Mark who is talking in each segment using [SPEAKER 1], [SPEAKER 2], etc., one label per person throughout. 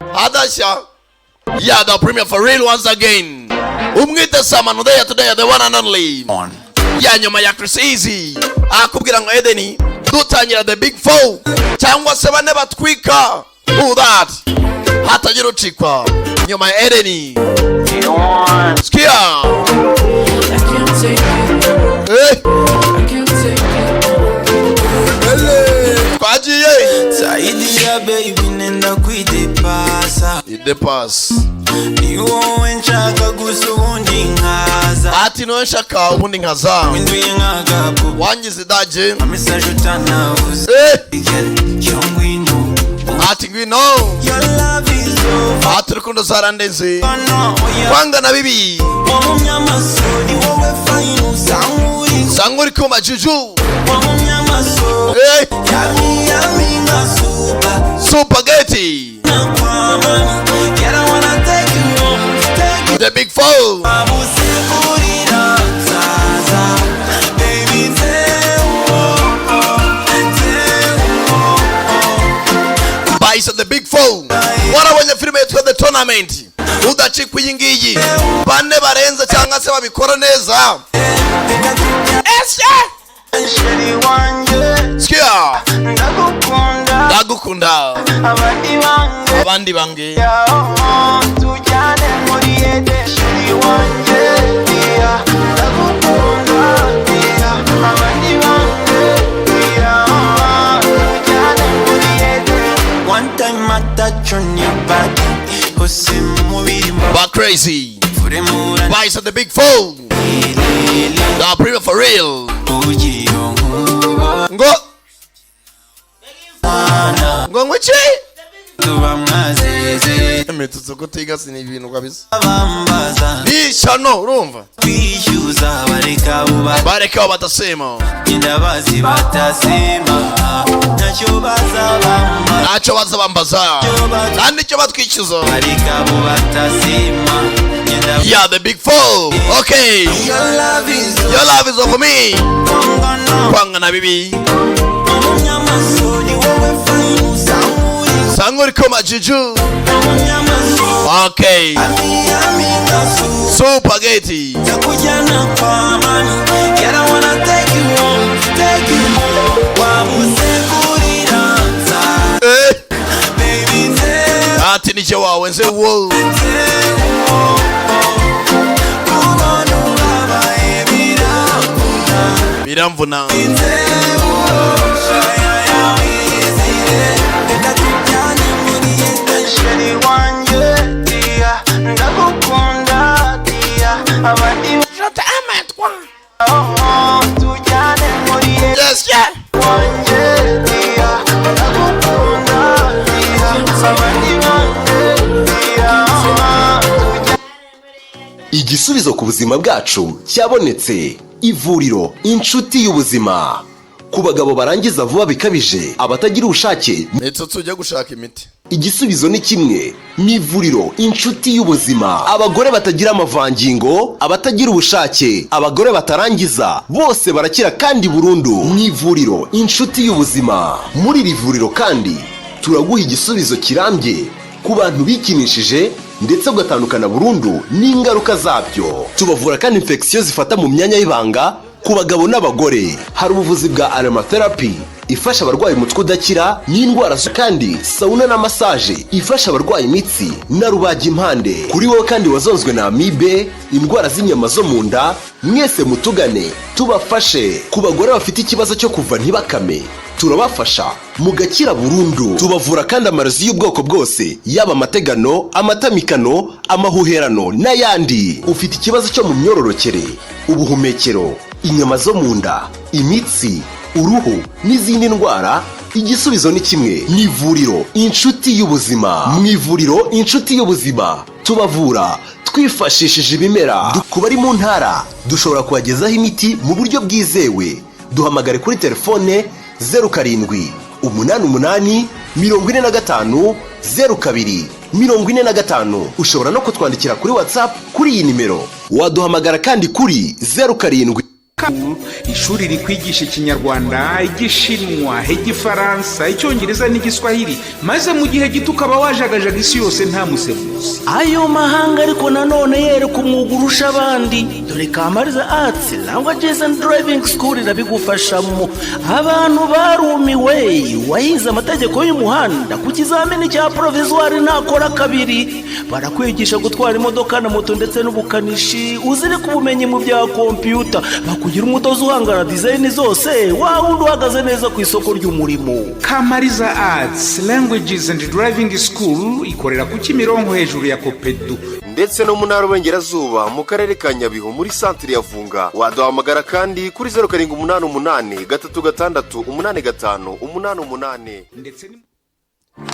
[SPEAKER 1] Adasha. Yeah, the premier for real once again. Umwite Samano there today, the one and only. Yeah, nyuma ya Chris Easy. Akubwira ngo Edeni. Dutangira the big four. Cyangwa se bane batwika. Who that? Hatagira ucikwa. Nyuma ya Edeni. Skia. I can't take it. I can't take it. Kwajiye.
[SPEAKER 2] Saidia baby nenda kuidepasa.
[SPEAKER 1] Idepas.
[SPEAKER 2] Niwo nshaka gusubundi nkaza.
[SPEAKER 1] Ati no nshaka ubundi nkaza.
[SPEAKER 2] Winduye nkagapo.
[SPEAKER 1] Wangize daje.
[SPEAKER 2] Message utanavuze. Yongwino.
[SPEAKER 1] Ati ngwino.
[SPEAKER 2] Your love is over.
[SPEAKER 1] Ati rukundo zarandeze. Kwanga na bibi.
[SPEAKER 2] Wamumyamasoni wowe fine sanguri.
[SPEAKER 1] Sanguri kuma juju.
[SPEAKER 2] Wamumyamasoni.
[SPEAKER 1] Hey.
[SPEAKER 2] Yummy yummy na super.
[SPEAKER 1] Spaghetti. The big four. Bice of the big four. What are when the film to the tournament? Udachi kuyingiyi. Bane barenze cyangwa se babikora neza. Skia. Ndagukunda. Abandi bange.
[SPEAKER 2] One time I touch on your body.
[SPEAKER 1] But crazy. Vice of the big four. The premier for real. Ngo. Ngo ngwichi. Emetutse kutiga sini ibintu kabisa. Bishano urumva.
[SPEAKER 2] Kwishyuza bareka buba.
[SPEAKER 1] Bareka batasema.
[SPEAKER 2] Indabazi batasema.
[SPEAKER 1] Nacho bazabambaza. Kandi cyo batwishyuza.
[SPEAKER 2] Bareka buba batasema.
[SPEAKER 1] Yeah, the big four. Okay.
[SPEAKER 2] Your love is
[SPEAKER 1] over me. Kwanga na bibi. Sanguri koma juju. Okay. Spaghetti. Ati nije wawe nze wo. Biramvuna. Yes, yeah.
[SPEAKER 3] Igisubizo ku buzima bwacu cyabonetse. Ivuriro inshuti y'ubuzima. Ku bagabo barangiza vuba bikabije, abatagira ubushake
[SPEAKER 1] Netso tujya gushaka imiti.
[SPEAKER 3] Igisubizo ni kimwe. Ni ivuriro inshuti y'ubuzima. Abagore batagira amavangingo, abatagira ubushake, abagore batarangiza, bose barakira kandi burundu. Mu ivuriro inshuti y'ubuzima. Muri iri vuriro kandi turaguha igisubizo kirambye ku bantu bikinishije ndetse ugatandukana burundu n'ingaruka zabyo. Tubavura kandi infection zifata mu myanya y'ibanga ku bagabo n'abagore. Hari ubuvuzi bwa aromatherapy ifasha abarwayi umutwe udakira n'indwara kandi sauna na massage ifasha abarwayi imitsi na rubaga impande. Kuri wowe kandi wazonzwe na amibe, indwara z'inyama zo mu nda, mwese mutugane tubafashe. Ku bagore bafite ikibazo cyo kuva ntibakame, turabafasha mugakira burundu. Tubavura kandi amarozi y'ubwoko bwose, yaba amategano, amatamikano, amahuherano n'ayandi. Ufite ikibazo cyo mu myororokere, ubuhumekero, inyama zo mu nda, imitsi, uruhu n'izindi ndwara, igisubizo ni kimwe. Ni ivuriro inshuti y'ubuzima. Mu ivuriro inshuti y'ubuzima tubavura twifashishije ibimera. Ku bari mu ntara dushobora kubagezaho imiti mu buryo bwizewe. Duhamagare kuri telefone 07 88 45 02 45. Ushobora no kutwandikira kuri WhatsApp kuri iyi nimero. Waduhamagara kandi kuri 07
[SPEAKER 4] ishuri rikwigisha ikinyarwanda, igishinwa, igifaransa, icyongereza n'igiswahili, maze mu gihe gito ukaba wajagajaga isi yose nta musemuzi.
[SPEAKER 5] Ayo mahanga ariko nanone yereka umwuga urusha abandi, dore Kamariza Arts Languages and Driving School irabigufashamo. Abantu barumiwe, wahize amategeko y'umuhanda ku kizamini cya provisoire ntakora kabiri. Barakwigisha gutwara imodoka na moto ndetse n'ubukanishi, uzirika ubumenyi mu bya computer, bakugira umutozo uhangara design zose, wundi uhagaze neza ku isoko ry'umurimo.
[SPEAKER 4] Kamariza Arts Languages and Driving School ikorera ku Kimironko hejuru ya Kopedu,
[SPEAKER 3] ndetse no mu ntara y'Uburengerazuba mu karere ka Nyabihu muri centre ya Vunga. Waduhamagara kandi kuri 0788 366 8588.
[SPEAKER 4] ndetse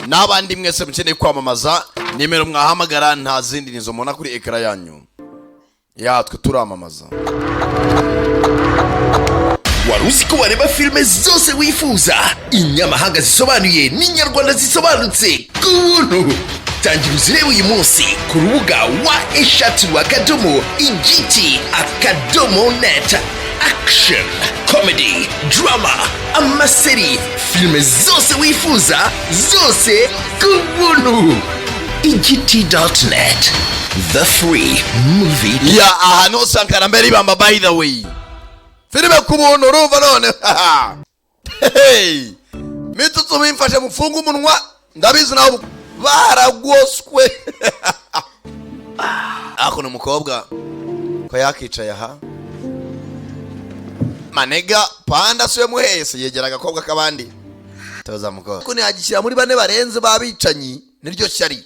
[SPEAKER 1] n'abandi mwese mukeneye kwamamaza, nimero mwahamagara nta zindi nizo mubona kuri ekara yanyu. Twe turamamaza.
[SPEAKER 6] Wari uzi ko wareba filime zose wifuza, inyamahanga zisobanuye n'inyarwanda zisobanutse ku buntu? Tangira uzirebe uyu munsi ku rubuga wa#igiti.net. Action, comedy, drama, amaseri, filime zose wifuza, zose ku buntu. igiti.net, the free movie.
[SPEAKER 1] ahantu usanga karambere ibamba. By the way, filime ku buntu urumva none. Mitutsu mimfashe mufunga umunwa, ndabizi nawe baragoswe. Ako n'umukobwa ko yakicaye aha, manega panda siwe muhese yegera agakobwa kabandi toza mukobwa ko ntiyagishyira muri bane barenze babicanyi niryo shyari.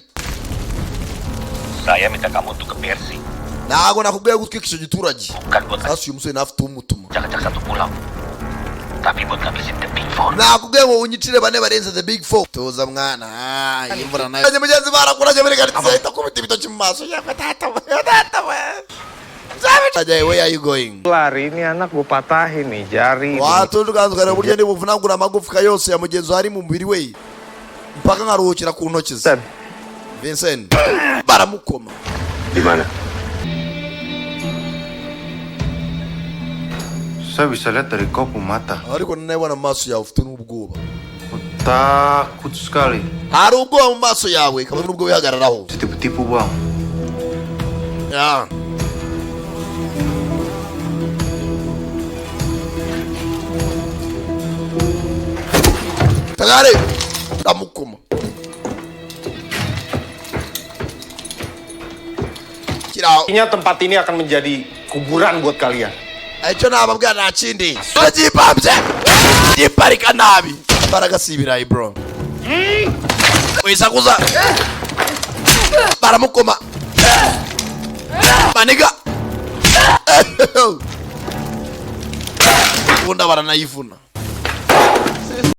[SPEAKER 7] Saya minta kamu untuk ke Persi.
[SPEAKER 1] Ntago nakubwiye gutwika icyo giturage.
[SPEAKER 7] Bukan buat
[SPEAKER 1] Sasa uyu musore nafite umutuma.
[SPEAKER 7] cak-cak satu pulau. Tapi buat ngabisin the Big Four.
[SPEAKER 1] Nakubwiye ngo unyicire bane barenze the Big Four. Toza mwana. Imvura nayo. Anye mugenzi barakuranye muri karitsiye ahita kubita ibitoki mu maso. Tata we. Where are you going?
[SPEAKER 8] Lari ini anak gue patahin nih jari.
[SPEAKER 1] Watu tukanzukana buryo ndi buvunagura amagufwa yose ya mugenzi hari mu mubiri we. Mpaka nkaruhukira ku ntoki ze. Vincent baramukoma.
[SPEAKER 8] Di mana? Saya bisa lihat dari kopu mata.
[SPEAKER 1] Ariko nabona amaso yawe ufite n'ubwoba.
[SPEAKER 8] Takut sekali.
[SPEAKER 1] Hari ubwoba mu maso yawe kabone n'ubwo wihagararaho.
[SPEAKER 8] Tipu-tipu bang.
[SPEAKER 1] Ya. Tagare baramukoma.
[SPEAKER 8] Kayaknya tempat ini akan menjadi kuburan buat kalian.
[SPEAKER 1] Icyo nababwira nta kindi. Bagipambye. Giparika nabi. Baragasibira bro. Wisakuza. Baramukoma. Maniga. Unda baranayivuna.